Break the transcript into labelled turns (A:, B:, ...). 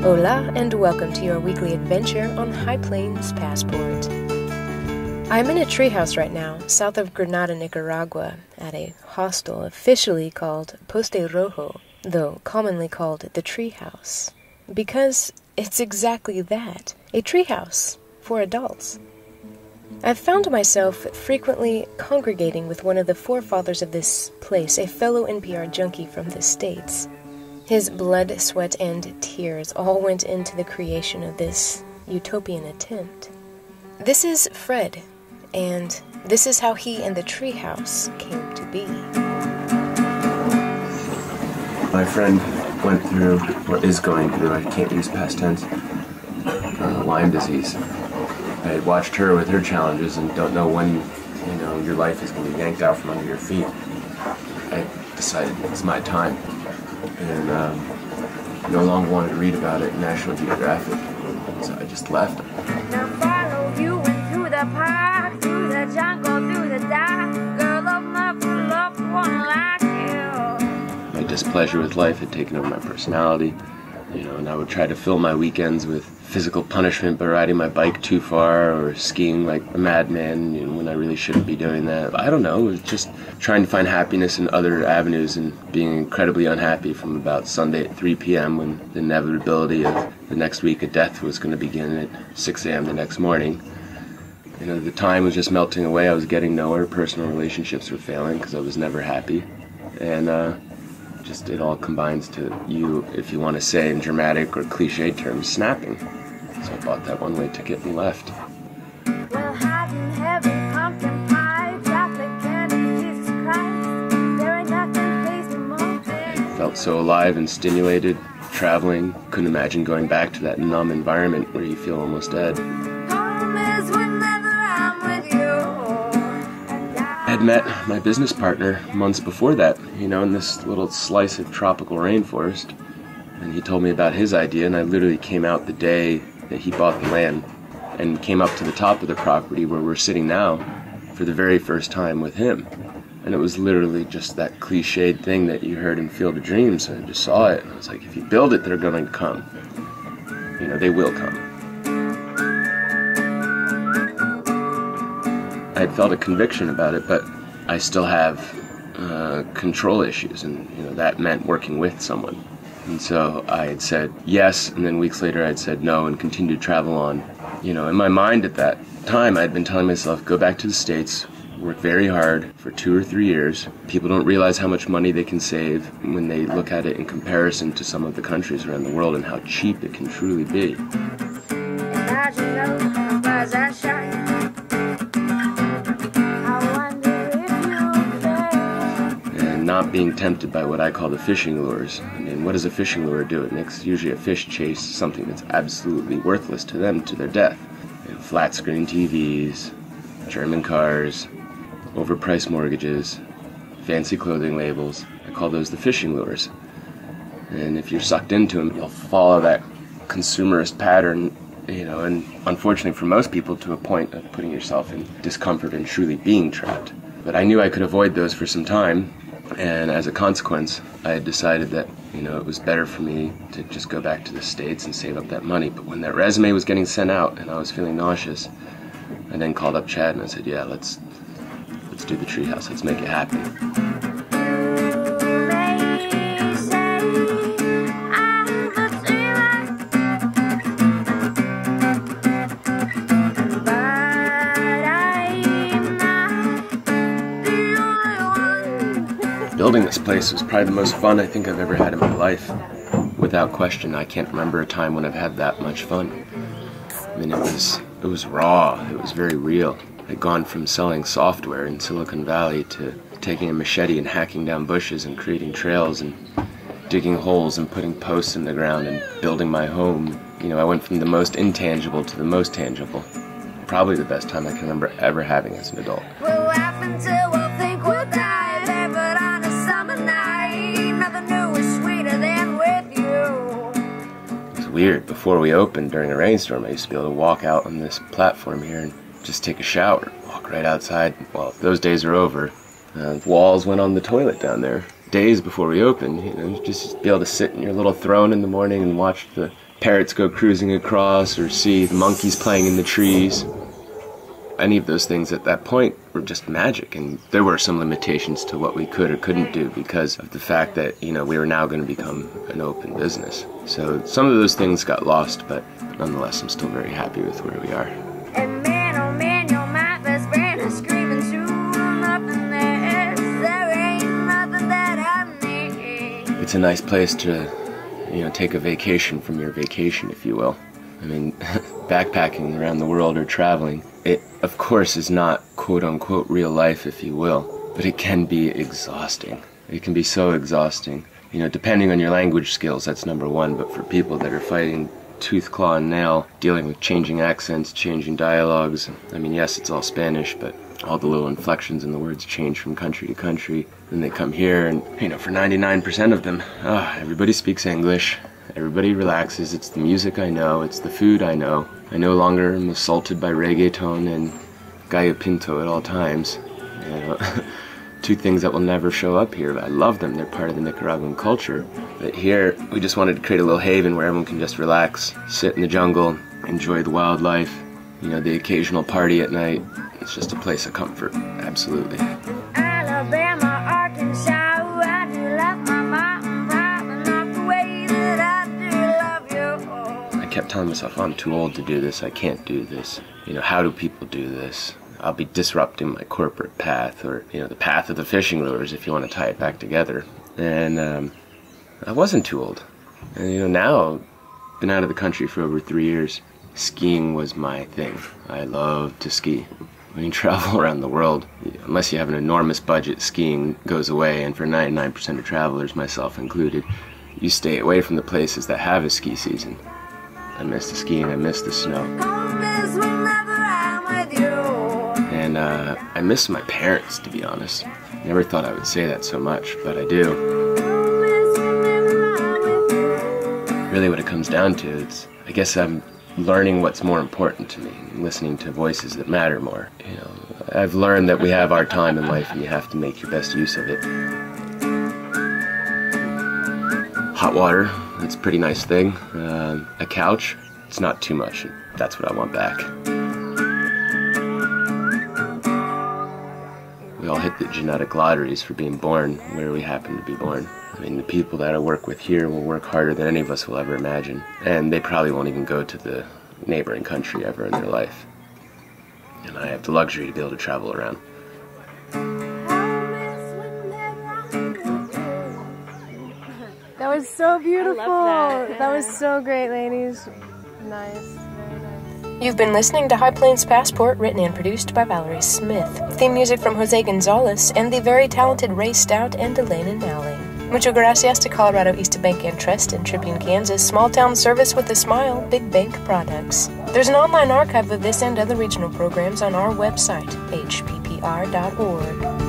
A: Hola, and welcome to your weekly adventure on High Plains Passport. I'm in a treehouse right now, south of Granada, Nicaragua, at a hostel officially called Poste Rojo, though commonly called the Treehouse, because it's exactly that, a treehouse for adults. I've found myself frequently congregating with one of the forefathers of this place, a fellow NPR junkie from the States. His blood, sweat, and tears all went into the creation of this utopian attempt. This is Fred, and this is how he and the treehouse came to be.
B: My friend went through, or is going through, I can't use past tense, Lyme disease. I had watched her with her challenges and don't know when, your life is going to be yanked out from under your feet. I decided it's my time. And no longer wanted to read about it in National Geographic. So I just left.
C: Now follow you into the park, through the jungle, through the dark. Girl of my love, one like you.
B: My displeasure with life had taken over my personality, and I would try to fill my weekends with physical punishment by riding my bike too far or skiing like a madman, when I really shouldn't be doing that. I don't know, it was just trying to find happiness in other avenues and being incredibly unhappy from about Sunday at 3 p.m. when the inevitability of the next week of death was going to begin at 6 a.m. the next morning. The time was just melting away. I was getting nowhere. Personal relationships were failing because I was never happy. And just it all combines to you, if you want to say in dramatic or cliche terms, snapping. So I bought that one-way ticket and left.
C: Well, hot and heavy pumpkin pie, chocolate candy, Jesus Christ. There ain't nothing pays me more.
B: I felt so alive and stimulated, traveling. Couldn't imagine going back to that numb environment where you feel almost dead.
C: Home is whenever I'm with you.
B: I had met my business partner months before that, in this little slice of tropical rainforest. And he told me about his idea, and I literally came out the day that he bought the land and came up to the top of the property where we're sitting now for the very first time with him. And it was literally just that cliched thing that you heard in Field of Dreams. I just saw it, and I was like, if you build it, they're going to come. They will come. I had felt a conviction about it, but I still have control issues, and that meant working with someone. And so I had said yes, and then weeks later I had said no and continued to travel on. In my mind at that time, I had been telling myself, go back to the States, work very hard for 2 or 3 years. People don't realize how much money they can save when they look at it in comparison to some of the countries around the world and how cheap it can truly be. Not being tempted by what I call the fishing lures. What does a fishing lure do? It makes usually a fish chase something that's absolutely worthless to them, to their death. Flat screen TVs, German cars, overpriced mortgages, fancy clothing labels. I call those the fishing lures. And if you're sucked into them, you'll follow that consumerist pattern, and unfortunately for most people to a point of putting yourself in discomfort and truly being trapped. But I knew I could avoid those for some time. And as a consequence, I had decided that, it was better for me to just go back to the States and save up that money. But when that resume was getting sent out and I was feeling nauseous, I then called up Chad and I said, yeah, let's do the treehouse. Let's make it happen. Building this place was probably the most fun I think I've ever had in my life. Without question, I can't remember a time when I've had that much fun. It was raw, it was very real. I'd gone from selling software in Silicon Valley to taking a machete and hacking down bushes and creating trails and digging holes and putting posts in the ground and building my home. I went from the most intangible to the most tangible. Probably the best time I can remember ever having as an adult.
C: We'll laugh until we'll think we'll die, barefoot on a summer night. Nothing new is sweeter than with you.
B: It was weird. Before we opened, during a rainstorm, I used to be able to walk out on this platform here and just take a shower, walk right outside. Well, those days are over. Walls went on the toilet down there. days before we opened, just be able to sit in your little throne in the morning and watch the parrots go cruising across, or see the monkeys playing in the trees. Any of those things at that point were just magic, and there were some limitations to what we could or couldn't do because of the fact that, we were now going to become an open business. So some of those things got lost, but nonetheless, I'm still very happy with where we are.
C: And man, oh man, you're my best friend. I'm screaming to nothing else. There ain't nothing that I need.
B: It's a nice place to, take a vacation from your vacation, if you will. I mean, backpacking around the world or traveling, it, of course, is not quote-unquote real life, if you will, but it can be exhausting. It can be so exhausting. Depending on your language skills, that's number one, but for people that are fighting tooth, claw, and nail, dealing with changing accents, changing dialogues, I mean, yes, it's all Spanish, but all the little inflections in the words change from country to country. Then they come here, and, for 99% of them, everybody speaks English. Everybody relaxes. It's the music I know. It's the food I know. I no longer am assaulted by reggaeton and gallo pinto at all times. Two things that will never show up here. I love them. They're part of the Nicaraguan culture. But here, we just wanted to create a little haven where everyone can just relax, sit in the jungle, enjoy the wildlife, the occasional party at night. It's just a place of comfort. Absolutely.
C: Alabama, Arkansas, I do love my mom and pop, and not the way that I do love you.
B: I kept telling myself, I'm too old to do this. I can't do this. How do people do this? I'll be disrupting my corporate path, or, the path of the fishing lures, if you want to tie it back together. And I wasn't too old. And, now, I've been out of the country for over 3 years. Skiing was my thing. I love to ski. When you travel around the world, unless you have an enormous budget, skiing goes away, and for 99% of travelers, myself included, you stay away from the places that have a ski season. I miss the skiing, I miss the snow. And I miss my parents, to be honest. Never thought I would say that so much, but I do. Really what it comes down to, I guess I'm learning what's more important to me, listening to voices that matter more. I've learned that we have our time in life and you have to make your best use of it. Hot water, that's a pretty nice thing. A couch, it's not too much. That's what I want back. We all hit the genetic lotteries for being born where we happen to be born. I mean, the people that I work with here will work harder than any of us will ever imagine. And they probably won't even go to the neighboring country ever in their life. And I have the luxury to be able to travel around.
A: That was so beautiful.
D: I love that.
A: That was so great, ladies. Nice. Very nice. You've been listening to High Plains Passport, written and produced by Valerie Smith. Theme music from Jose Gonzalez and the very talented Ray Stout and Elena Nowling. Mucho gracias to Colorado East Bank and Trust in Tribune, Kansas, Small Town Service with a Smile, Big Bank Products. There's an online archive of this and other regional programs on our website, hppr.org.